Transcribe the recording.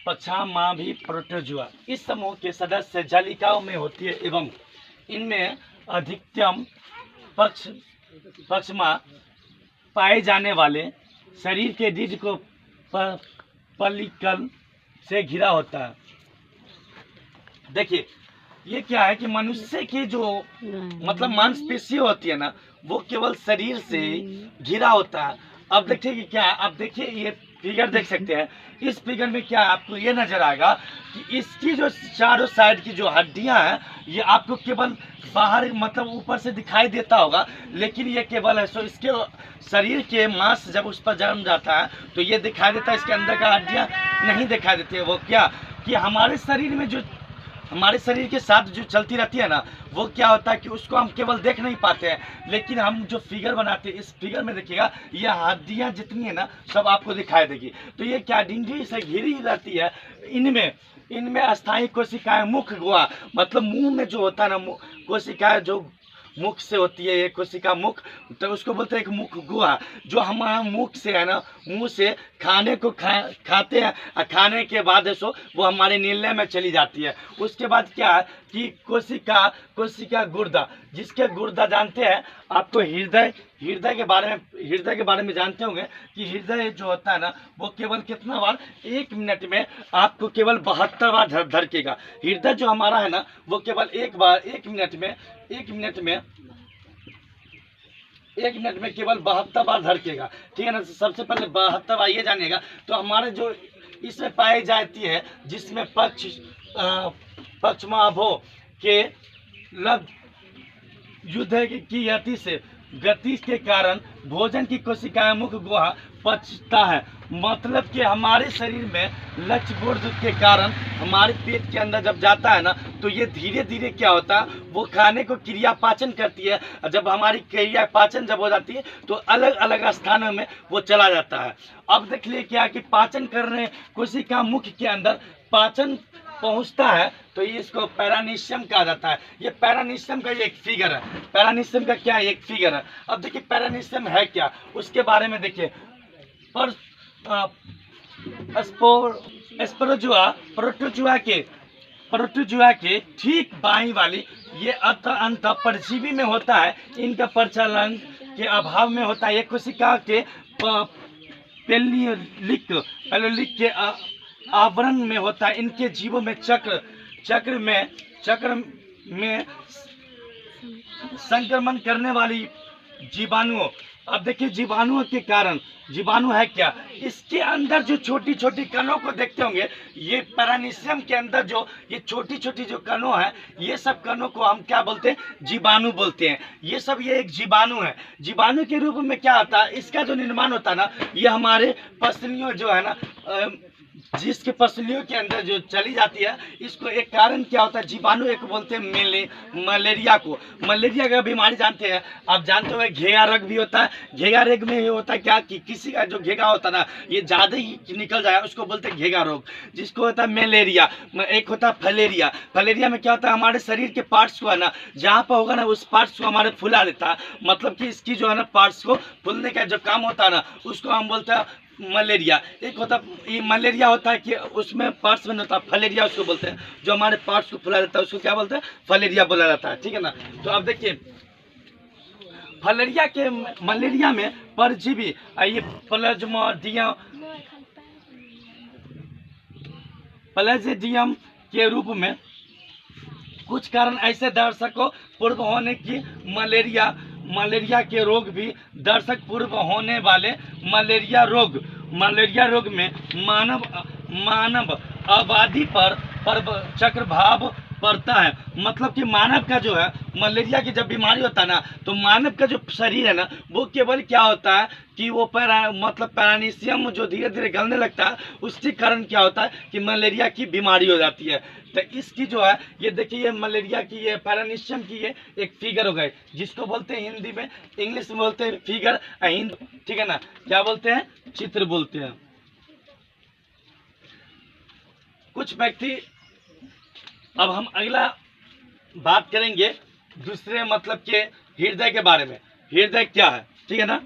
पक्षामा भी प्रोटोजुआ इस समूह के सदस्य जालिकाओं में होती है एवं इनमें अधिकतम पक्षमा पाए जाने वाले शरीर के रीढ़ को पलिकल से घिरा होता है। देखिए ये क्या है कि मनुष्य की जो मतलब मांसपेशी होती है ना, वो केवल शरीर से घिरा होता है। अब देखिए कि क्या है, अब देखिए ये फिगर देख सकते हैं। इस फिगर में क्या आपको ये नजर आएगा कि इसकी जो चारों साइड की जो हड्डियां हैं ये आपको केवल बाहर मतलब ऊपर से दिखाई देता होगा, लेकिन ये केवल है सो इसके शरीर के मांस जब उस पर जम जाता है तो ये दिखाई देता है, इसके अंदर का हड्डियां नहीं दिखाई देती है। वो क्या कि हमारे शरीर में जो हमारे शरीर के साथ जो चलती रहती है ना, वो क्या होता है कि उसको हम केवल देख नहीं पाते हैं, लेकिन हम जो फिगर बनाते हैं इस फिगर में देखिएगा ये हड्डियां जितनी है ना सब आपको दिखाई देगी। तो ये क्या डिंडी से घिरी रहती है। इनमें अस्थायी कोशिकाएं मुख गुहा मतलब मुंह में जो होता है ना कोशिकाएं जो मुख से होती है, ये कोशिका मुख तो उसको बोलते हैं एक मुख गुहा, जो हमारा मुख से है ना मुंह से खाने को खाते हैं और खाने के बाद सो वो हमारे नीलने में चली जाती है। उसके बाद क्या है कि कोशिका गुर्दा, जिसके गुर्दा जानते हैं आपको हृदय के बारे में जानते होंगे कि हृदय जो होता है ना वो केवल कितना बार 1 मिनट में आपको केवल 72 बार धड़केगा। हृदय जो हमारा है ना वो केवल एक मिनट में केवल 72 बार धड़केगा। ठीक है ना। सबसे पहले 72 बार ये जानिएगा। तो हमारे जो इसमें पाई जाती है जिसमें पक्षमाभो के लग युद्ध की गति के कारण भोजन की कोशिकाएं मुख गुहा पचता है। मतलब कि हमारे शरीर में लक्ष्य गुर्द के कारण हमारे पेट के अंदर जब जाता है ना तो ये धीरे धीरे क्या होता है वो खाने को क्रिया पाचन करती है। जब हमारी क्रिया पाचन जब हो जाती है तो अलग अलग स्थानों में वो चला जाता है। अब देख लिए क्या कि पाचन करने कोशिका मुख के अंदर पाचन पहुंचता है तो ये इसको पैरानीशियम कहा जाता है। ये पैरानीशियम का ये एक फिगर है। पैरानीशियम का क्या एक फिगर है। अब देखिए पैरानीशियम है क्या उसके बारे में देखिए। पर प्रोटोजुआ के ठीक बाईं वाली ये अंत परजीवी में होता है। इनका प्रचलन के अभाव में होता है। ये कोशिका के पेलियोलिक के आवरण में होता है। इनके जीवों में चक्र में संक्रमण करने वाली जीवाणुओं। अब देखिए जीवाणुओं के कारण जीवाणु है क्या, इसके अंदर जो छोटी छोटी कणों को देखते होंगे, ये पैरानीशियम के अंदर जो ये छोटी छोटी जो कणों है ये सब कणों को हम क्या बोलते हैं जीवाणु बोलते हैं। ये सब ये एक जीवाणु है। जीवाणु के रूप में क्या होता है इसका जो निर्माण होता है ना ये हमारे पसलियों जो है ना जिसके पसलियों के अंदर जो चली जाती है इसको एक कारण क्या होता है जीवाणु एक बोलते हैं मलेरिया को। मलेरिया का बीमारी जानते हैं आप जानते हो घेगा रोग भी होता है। घेगा रोग में ये होता है क्या कि किसी का जो घेगा होता है ना ये ज़्यादा ही निकल जाए उसको बोलते हैं घेगा रोग, जिसको होता है मलेरिया। एक होता है फलेरिया। फलेरिया में क्या होता है हमारे शरीर के पार्ट्स को है ना जहाँ पर होगा ना उस पार्ट्स को हमारे फुला देता है। मतलब कि इसकी जो है ना पार्ट्स को फुलने का जो काम होता है ना उसको हम बोलते हैं मलेरिया। एक होता ये मलेरिया होता है कि उसमें पार्ट्स में होता है फलेरिया उसको बोलते हैं। जो हमारे पार्ट्स को फुला देता है उसको क्या बोलते हैं फलेरिया बोला जाता है। ठीक है ना। तो अब देखिए फलेरिया के मलेरिया में परजीवी ये प्लाज्मोडियम के रूप में कुछ कारण ऐसे दर्शकों पूर्व होने की मलेरिया के रोग भी दर्शक पूर्व होने वाले मलेरिया रोग में मानव आबादी पर चक्रभाव पड़ता है। मतलब कि मानव का जो है मलेरिया की जब बीमारी होता है ना तो मानव का जो शरीर है ना वो केवल क्या होता है कि वो पैरानीशियम जो धीरे धीरे गलने लगता है उसके कारण क्या होता है कि मलेरिया की बीमारी हो जाती है। तो इसकी जो है ये देखिए ये मलेरिया की ये पैरानीशियम की ये एक फिगर हो गई जिसको बोलते हैं हिंदी में इंग्लिश में बोलते हैं फिगर ठीक है ना क्या बोलते हैं चित्र बोलते हैं। कुछ व्यक्ति अब हम अगला बात करेंगे दूसरे मतलब के हृदय के बारे में। हृदय क्या है ठीक है ना।